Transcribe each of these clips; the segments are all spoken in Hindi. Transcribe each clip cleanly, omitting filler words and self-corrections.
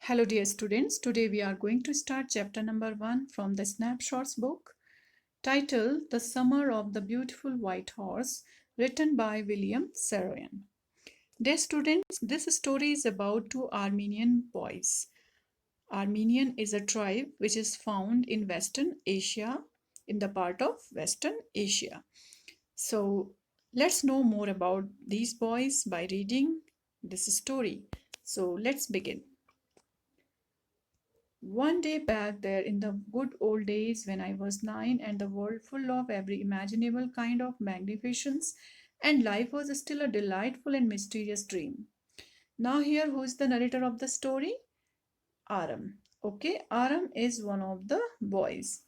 Hello, dear students. Today we are going to start chapter number 1 from the Snapshots book titled The Summer of the Beautiful White Horse, written by William Saroyan. Dear students, this story is about two Armenian boys. Armenian is a tribe which is found in Western Asia, in the part of Western Asia. So, let's know more about these boys by reading this story. So, let's begin. One day back there in the good old days when I was 9 and the world full of every imaginable kind of magnificence and life was still a delightful and mysterious dream. Now here who is the narrator of the story? Aram. Okay, Aram is one of the boys.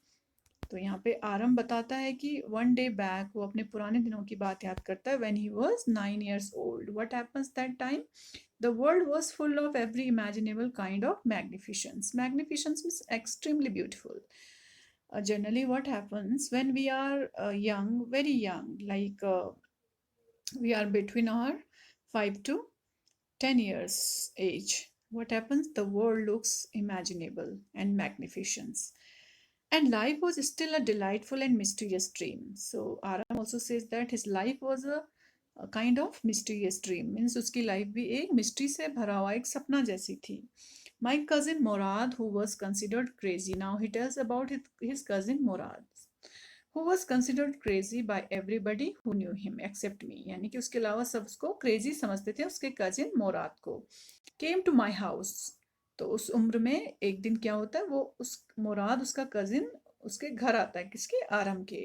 तो यहाँ पे आरम बताता है कि वन डे बैक वो अपने पुराने दिनों की बात याद करता है when he was 9 years old. What happens that time? The world was full of every imaginable kind of magnificence. Magnificence means extremely beautiful. Generally, what happens when we are young, very young, like we are between our 5 to 10 years age, what happens? The world looks imaginable and magnificent. And life was still a delightful and mysterious dream. So Aram also says that his life was a kind of mysterious dream. Means उसकी life भी एक mystery से भरा हुआ एक सपना जैसी थी. My cousin Morad, who was considered crazy, now he tells about his cousin Morad, who was considered crazy by everybody who knew him except me. यानी कि उसके अलावा सब उसको crazy समझते थे उसके cousin Morad को. Came to my house. तो उस उम्र में एक दिन क्या होता है वो उस मुराद उसका कजिन उसके घर आता है किसके आरम के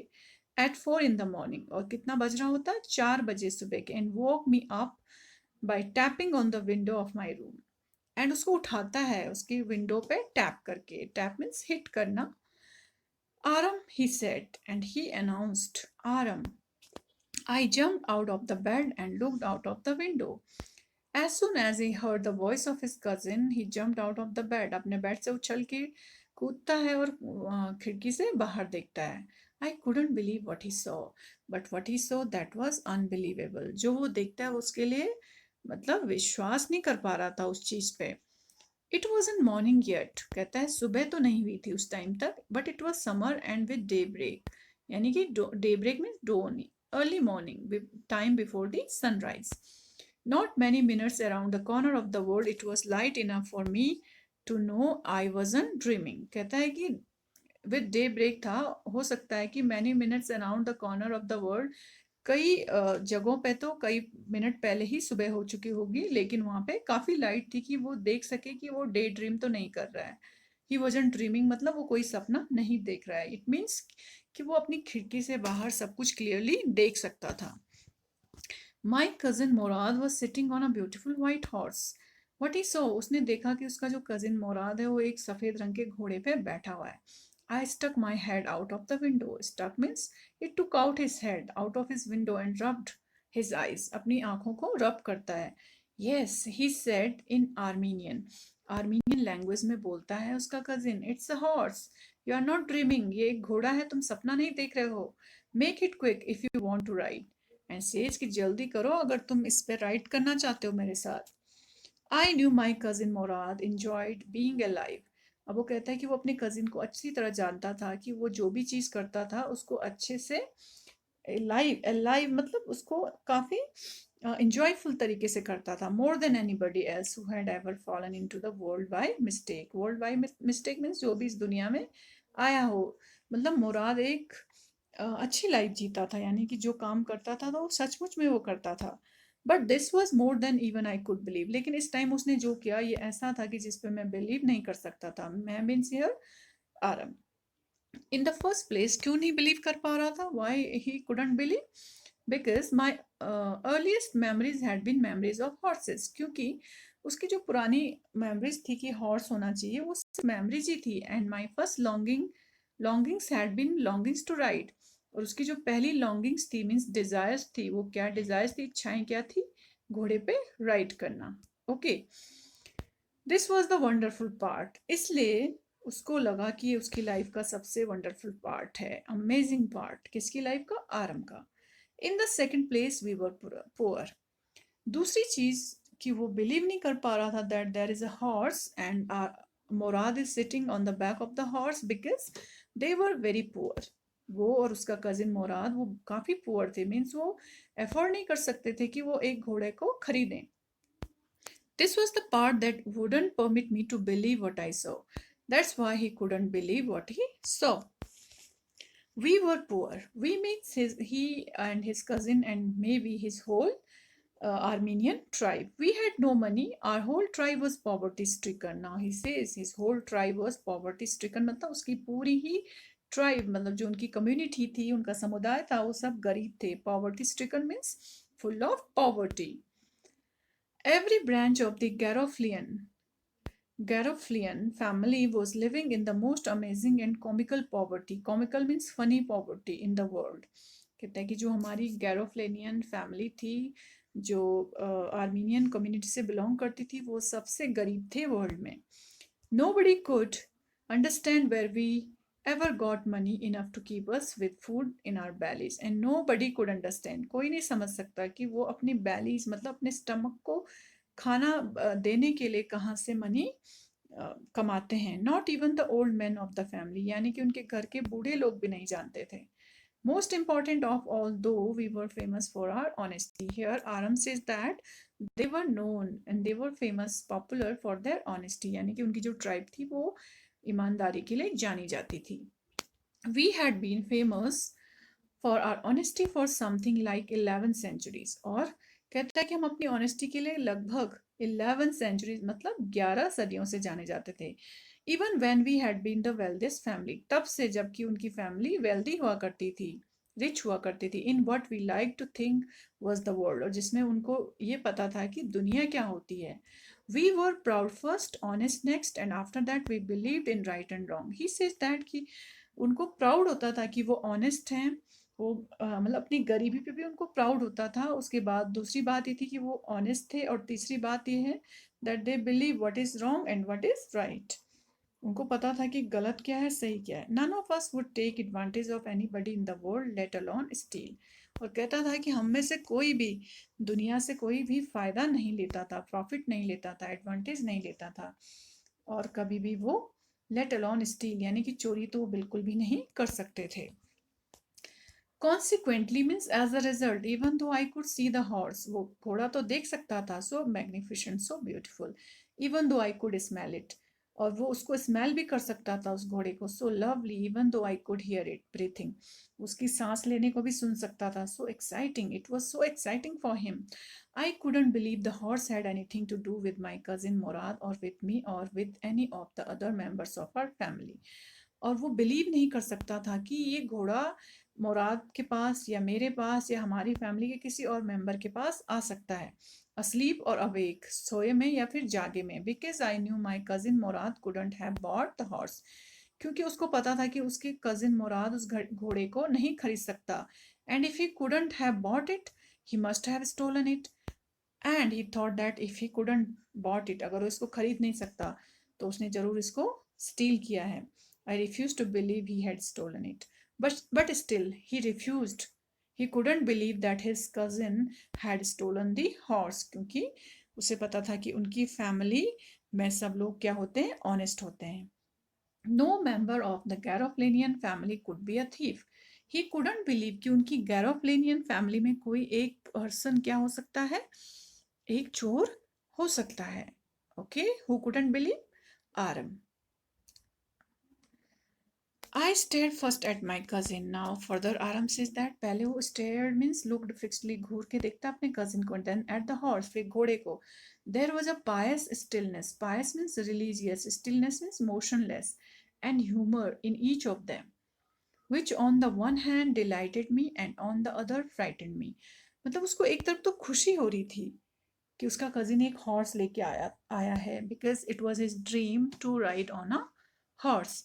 एट 4 in the morning और कितना बज रहा होता है 4 बजे सुबह के and woke me up by tapping on the window of my room and उसको उठाता है उसकी विंडो पे टैप करके टैप मीन्स हिट करना Aram he said and he announced Aram I jumped out of the bed and looked out of the window. As soon as he heard the voice of his cousin, he jumped out of the bed. अपने बेड से उछल के कूदता है और खिड़की से बाहर देखता है. I couldn't believe what he saw, but what he saw that was unbelievable. जो वो देखता है उसके लिए मतलब विश्वास नहीं कर पा रहा था उस चीज पे. It wasn't morning yet. कहता है सुबह तो नहीं हुई थी उस टाइम तक, but it was summer and with daybreak. यानी कि daybreak means dawn, early morning, time before the sunrise. Not many minutes around the corner of the world, it was light enough for me to know I wasn't dreaming. कहता है कि with daybreak था, हो सकता है कि many minutes around the corner of the world, कई जगहों पे तो कई मिनट पहले ही सुबह हो चुकी होगी लेकिन वहां पे काफी लाइट थी कि वो देख सके कि वो डे ड्रीम तो नहीं कर रहा है. ही वॉजंट ड्रीमिंग मतलब वो कोई सपना नहीं देख रहा है. इट मीन्स कि वो अपनी खिड़की से बाहर सब कुछ क्लियरली देख सकता था. My cousin Mourad was sitting on a beautiful white horse. What he saw उसने देखा कि उसका जो कजिन मोराद है वो एक सफेद रंग के घोड़े पे बैठा हुआ है. I stuck my head out of the window. Stuck means it took out his head out of his window and rubbed his eyes. अपनी आंखों को रब करता है. Yes, he said in Armenian. Armenian language में बोलता है उसका cousin. It's a horse. You are not dreaming. ये एक घोड़ा है तुम सपना नहीं देख रहे हो. Make it quick if you want to ride. And says कि जल्दी करो अगर तुम इस पे राइड करना चाहते हो मेरे साथ. I knew my cousin Morad enjoyed being alive. अब वो कहता है कि वो अपने कजिन को अच्छी तरह जानता था कि वो जो भी चीज करता था उसको अच्छे से लाइव मतलब उसको काफी इंजॉयफुल तरीके से करता था. More than anybody else who had ever fallen into the world by mistake. World by mistake means जो भी इस दुनिया में आया हो. मतलब मुराद एक अच्छी लाइफ जीता था यानी कि जो काम करता था तो वो सचमुच में वो करता था. But this was more than even I could believe. लेकिन इस टाइम उसने जो किया ये ऐसा था कि जिस पे मैं बिलीव नहीं कर सकता था. मैं means here Aram. In the first place क्यों नहीं बिलीव कर पा रहा था? Why he couldn't believe? Because my earliest memories had been memories of horses. क्योंकि उसकी जो पुरानी मेमोरीज थी कि हॉर्स होना चाहिए वो मेमोरीज ही थी. And my first longings had been longings to ride. और उसकी जो पहली लॉन्गिंग्स थी मीन्स डिजायर्स थी. वो क्या डिजायर्स थी, इच्छाएं क्या थी? घोड़े पे राइड करना. Okay, this was the wonderful part. इसलिए उसको लगा कि ये उसकी लाइफ का सबसे वंडरफुल पार्ट है, अमेजिंग पार्ट. किसकी लाइफ का? आरम का. In the second place we were poor. दूसरी चीज कि वो बिलीव नहीं कर पा रहा था that there is a horse and Mourad is sitting on the back of the horse because they were very poor. वो और उसका कजिन मुराद वो काफी पुअर थे, मीन्स वो एफोर्ड नहीं कर सकते थे कि वो एक घोड़े को खरीदें। This was the part that wouldn't permit me to believe what I saw. That's why he couldn't believe what he saw. We were poor. We means he and his cousin and maybe his whole Armenian tribe. We had no money. Our whole tribe was poverty stricken. Now he says his whole tribe was poverty stricken. मतलब उसकी पूरी ही tribe, मतलब जो उनकी community थी, उनका समुदाय था, वो सब गरीब थे. Poverty stricken means full of poverty. Every branch of the Garoflian family was living in the most amazing and comical poverty. Comical means funny poverty in the world. कहते हैं कि जो हमारी गैरोफ्लेनियन फैमिली थी, जो आर्मीनियन कम्युनिटी से बिलोंग करती थी, वो सबसे गरीब थे वर्ल्ड में. Nobody could understand where we ever got money enough to keep us with food in our bellies. And nobody could understand. कोई नहीं समझ सकता कि वो अपनी bellies मतलब अपने स्टमक को खाना देने के लिए कहाँ से मनी कमाते हैं. Not even the old man of the family, यानी कि उनके घर के बूढ़े लोग भी नहीं जानते थे. Most important of all, though, we were famous for our honesty. Here, Aram says that they were known and they were famous, popular for their honesty. यानी कि उनकी जो ट्राइब थी वो ईमानदारी के लिए जानी जाती थी. We had been famous for our honesty for something like 11 centuries. और कहता है कि हम अपनी ऑनेस्टी के लिए लगभग 11 centuries मतलब 11 सदियों से जाने जाते थे. Even when we had been the wealthiest family, तब से जबकि उनकी फैमिली वेल्दी हुआ करती थी, रिच हुआ करती थी. In what we like to think was the world, और जिसमें उनको ये पता था कि दुनिया क्या होती है. We were proud first, honest next, and after that we believed in right and wrong. He says that कि उनको प्राउड होता था कि वो ऑनेस्ट हैं, वो मतलब अपनी गरीबी पे भी उनको प्राउड होता था. उसके बाद दूसरी बात ये थी कि वो ऑनेस्ट थे, और तीसरी बात ये है that they believe what is wrong and what is right. उनको पता था कि गलत क्या है, सही क्या है. None of us would take advantage of anybody in the world, let alone steal. और कहता था कि हम में से कोई भी दुनिया से कोई भी फायदा नहीं लेता था, प्रॉफिट नहीं लेता था, एडवांटेज नहीं लेता था, और कभी भी वो लेट अलोन स्टील यानी कि चोरी तो वो बिल्कुल भी नहीं कर सकते थे. Consequently means as a result, even though I could see the horse, वो घोड़ा तो देख सकता था, so magnificent, so beautiful, even though I could smell it, और वो उसको स्मेल भी कर सकता था उस घोड़े को, so lovely, even though I could hear it breathing, उसकी सांस लेने को भी सुन सकता था, so exciting, it was so exciting for him. I couldn't believe the horse had anything to do with my cousin Murad or with me or with any of the other members of our family. और वो बिलीव नहीं कर सकता था कि ये घोड़ा मुराद के पास या मेरे पास या हमारी फैमिली के किसी और मेंबर के पास आ सकता है. asleep or awake, सोए में या फिर जागे में. because I knew my cousin Murad couldn't have bought the horse, क्योंकि उसको पता था कि उसके कजिन मुराद उस घोड़े को नहीं खरीद सकता. and if he couldn't have bought it, he must have stolen it. and he thought that if he couldn't bought it, अगर वो इसको खरीद नहीं सकता तो उसने जरूर इसको स्टील किया है. I refused to believe he had stolen it. But still, he refused. He couldn't believe that his cousin had stolen the horse, क्योंकि उसे पता था कि उनकी फैमिली में सब लोग क्या होते हैं, ऑनेस्ट होते हैं. No member of the Garoflanian family could be a thief. He couldn't believe कि उनकी Garoflanian family में कोई एक पर्सन क्या हो सकता है, एक चोर हो सकता है. Okay, who couldn't believe? Aram. I stared first at my cousin. Now further Aram says that पहले वो stared means looked fixedly, घूर के देखता अपने cousin को, then at the horse, फिर घोड़े को. There was a pious stillness. Pious means religious. Stillness means motionless, and humor in each of them, which on the one hand delighted me and on the other frightened me. मतलब उसको एक तरफ तो खुशी हो रही थी कि उसका cousin एक horse लेके आया है, because it was his dream to ride on a horse.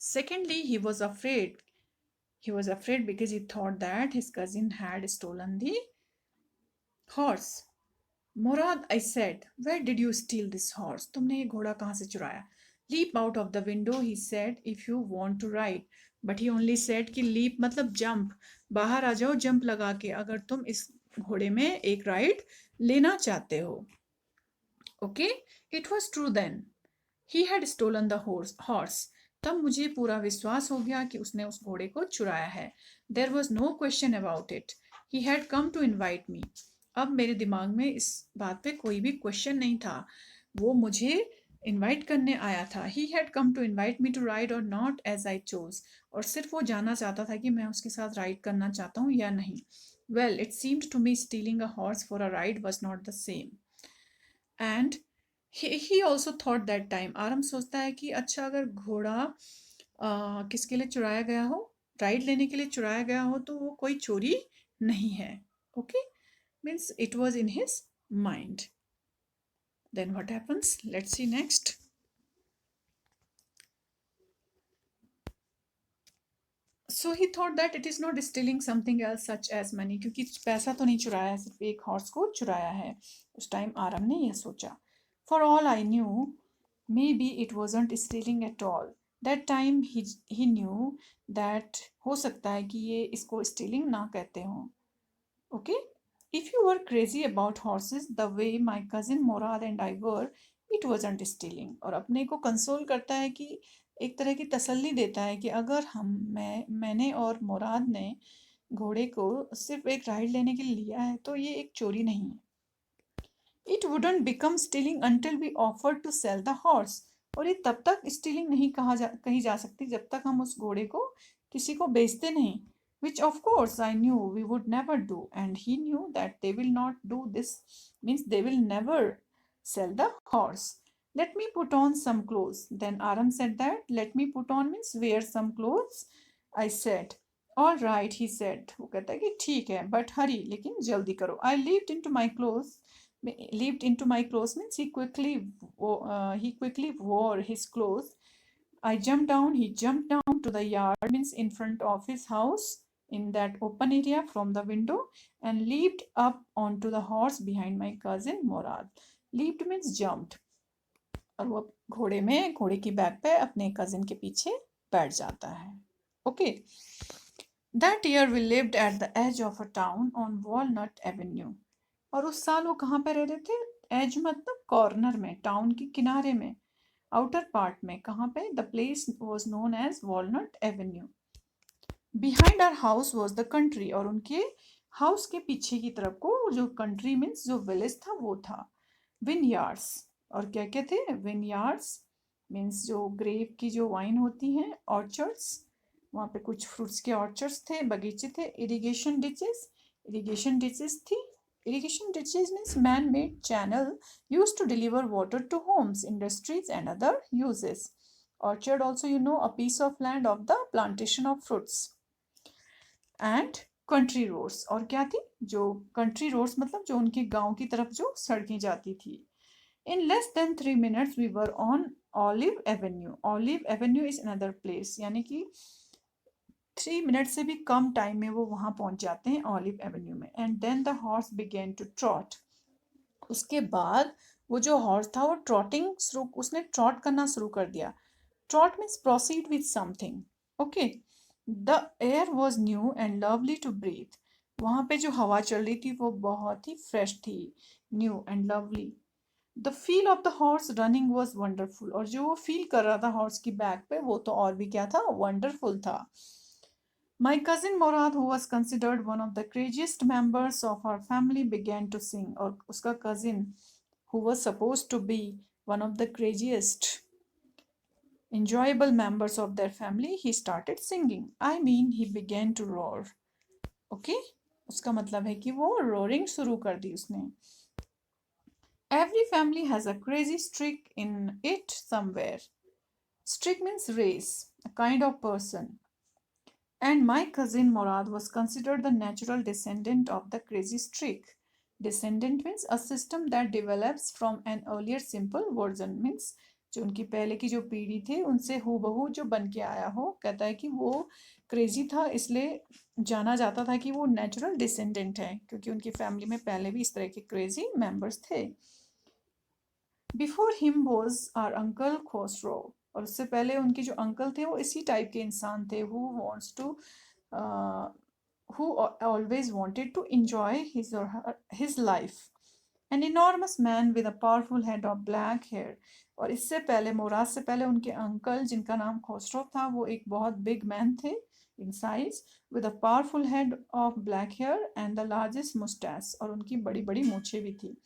Secondly, he was afraid. He was afraid because he thought that his cousin had stolen the horse. Murad, I said, where did you steal this horse? तुमने ये घोड़ा कहाँ से चुराया? Leap out of the window, he said, if you want to ride. But he only said कि leap मतलब jump. बाहर आ जाओ jump लगा के, अगर तुम इस घोड़े में एक राइड लेना चाहते हो. Okay, it was true then, he had stolen the horse. तब मुझे पूरा विश्वास हो गया कि उसने उस घोड़े को चुराया है। There was no question about it, he had come to invite me. अब मेरे दिमाग में इस बात पे कोई भी क्वेश्चन नहीं था, वो मुझे इनवाइट करने आया था। He had come to invite me to ride or not as I chose, और सिर्फ वो जानना चाहता था कि मैं उसके साथ राइड करना चाहता हूँ या नहीं। Well it seemed to me stealing a horse for a ride was not the same, and he also thought that time. Aram सोचता है कि अच्छा, अगर घोड़ा किसके लिए चुराया गया हो, राइड लेने के लिए चुराया गया हो, तो वो कोई चोरी नहीं है। Okay, means it was in his mind. Then what happens, let's see next. So he thought that it is not stealing something else such as money, क्योंकि पैसा तो नहीं चुराया है, सिर्फ एक हॉर्स को चुराया है। उस टाइम आरम ने यह सोचा। For all I knew may be it wasn't stealing at all. That time he knew that हो सकता है कि ये इसको स्टीलिंग ना कहते हों। Okay, if you were crazy about horses the way my cousin Mourad and I were, it wasn't stealing. और अपने को कंसोल करता है कि एक तरह की तसल्ली देता है कि अगर मैंने और मुराद ने घोड़े को सिर्फ एक राइड लेने के लिए लिया है तो ये एक चोरी नहीं है। It wouldn't become stealing until we offer to sell the horse. और ये तब तक स्टीलिंग नहीं कही जा सकती जब तक हम उस घोड़े को किसी को बेचते नहीं। Which of course I knew we would never do, and he knew that they will not do this, means they will never sell the horse. Let me put on some clothes. Then Aram said that let me put on means wear some clothes. I said, all right, he said. वो कहता है कि ठीक है, but hurry, लेकिन जल्दी करो. I leaped into my clothes means he quickly wore his clothes. I jumped down, he jumped down to the yard, means in front of his house, in that open area from the window, and leaped up onto the horse behind my cousin Morad. Leaped means jumped. और वो घोड़े की बैक पे अपने कजिन के पीछे बैठ जाता है। Okay, that year we lived at the edge of a town on Walnut Avenue. और उस साल वो कहाँ पे रह रहे थे? एज मतलब कॉर्नर में, टाउन के किनारे में, आउटर पार्ट में। कहाँ पे? The place was known as Walnut Avenue. Behind our house was the country, और उनके हाउस के पीछे की तरफ को जो कंट्री मीन्स जो विलेज था वो था। विन यार्ड्स, और क्या क्या थे? विन यार्ड्स मीन्स जो ग्रेप की जो वाइन होती हैं, ऑर्चर्ड्स, वहाँ पे कुछ फ्रूट्स के ऑर्चर्ड्स थे, बगीचे थे। इरिगेशन डिचेस थी। Irrigation ditches means man-made channel used to deliver water to homes, industries and other uses. Orchard also, a piece of land of the plantation of fruits. And country roads, और क्या थी? जो country roads मतलब जो उनके गांव की तरफ जो सड़कें जाती थी। In less than 3 minutes we were on Olive Avenue. Olive Avenue is another place, यानी कि 3 मिनट से भी कम टाइम में वो वहां पहुंच जाते हैं ऑलिव एवेन्यू में। And then the horse began to trot. उसके बाद वो जो हॉर्स था वो उसने ट्रॉट करना शुरू कर दिया। Trot means proceed with something. Okay, the air was new and lovely to breathe. वहां पे जो हवा चल रही थी वो बहुत ही फ्रेश थी, new and lovely. The feel of the horse running was wonderful, और जो वो फील कर रहा था हॉर्स की बैक पे वो तो और भी क्या था? वंडरफुल था। My cousin Morad, who was considered one of the craziest members of our family, began to sing. और उसका cousin, who was supposed to be one of the craziest, enjoyable members of their family, he started singing. I mean, he began to roar. Okay? उसका मतलब है कि वो roaring शुरू कर दी उसने। Every family has a crazy streak in it somewhere. Streak means race, a kind of person. And my cousin Morad was considered the natural descendant of the crazy streak. Descendant means a system that develops from an earlier simple version, means जो उनकी पहले की जो पीढ़ी थी उनसे हूबहू जो बन के आया हो। कहता है कि वो क्रेजी था, इसलिए जाना जाता था कि वो नेचुरल डिसेंडेंट है, क्योंकि उनकी फैमिली में पहले भी इस तरह के क्रेजी मेंबर्स थे। Before him was our uncle Khosrove, और उससे पहले उनके जो अंकल थे वो इसी टाइप के इंसान थे। Who always wanted to enjoy his life. An enormous man with a powerful head of black hair. और इससे पहले, मुराद से पहले, उनके अंकल जिनका नाम खोसरो था, वो एक बहुत बिग मैन थे in size, with a powerful head of black hair and the largest mustache, और उनकी बड़ी बड़ी मूछें भी थी।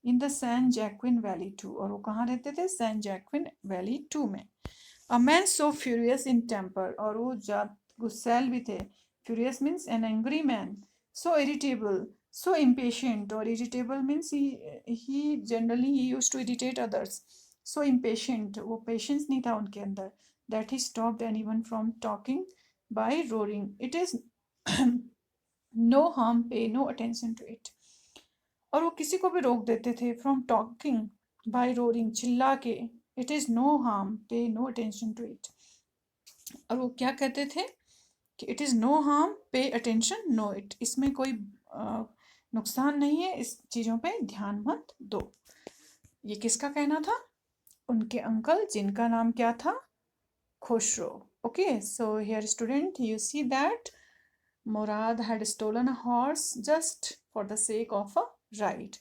इन द सैन जैक्विन वैली 2, और वो कहाँ रहते थे? सैन जैक्विन वैली 2 में। A man so furious in temper, और वो जात गुस्सैल भी थे। Furious means an angry man. So irritable, so impatient, or irritable means he generally he used to irritate others. So impatient, वो patience नहीं था उनके अंदर, that he stopped anyone from talking by roaring. It is no harm, pay no attention to it. और वो किसी को भी रोक देते थे from talking by roaring, चिल्ला के। It is no harm, pay no attention to it. और वो क्या कहते थे कि it is no harm, pay attention no it, इसमें कोई नुकसान नहीं है, इस चीज़ों पे ध्यान मत दो। ये किसका कहना था? उनके अंकल जिनका नाम क्या था? Khusro. Okay, so here student, you see that Murad had stolen a horse just for the sake of a ride.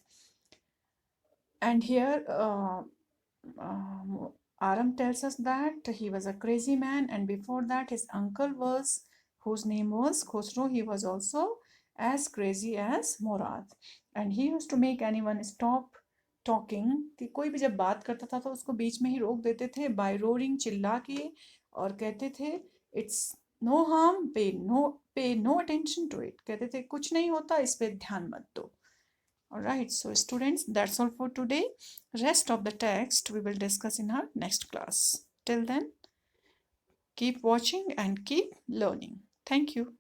And here Aram tells us that he was a crazy man, and before that, his uncle was, whose name was Khosrow, he was also as crazy as Murad. And he used to make anyone stop talking, कि कोई भी जब बात करता था तो उसको बीच में ही रोक देते थे by roaring, चिल्ला के, और कहते थे it's no harm, pay no attention to it, कहते थे कुछ नहीं होता, इस पे ध्यान मत दो। Alright, so students, that's all for today. Rest of the text we will discuss in our next class. Till then, keep watching and keep learning. Thank you.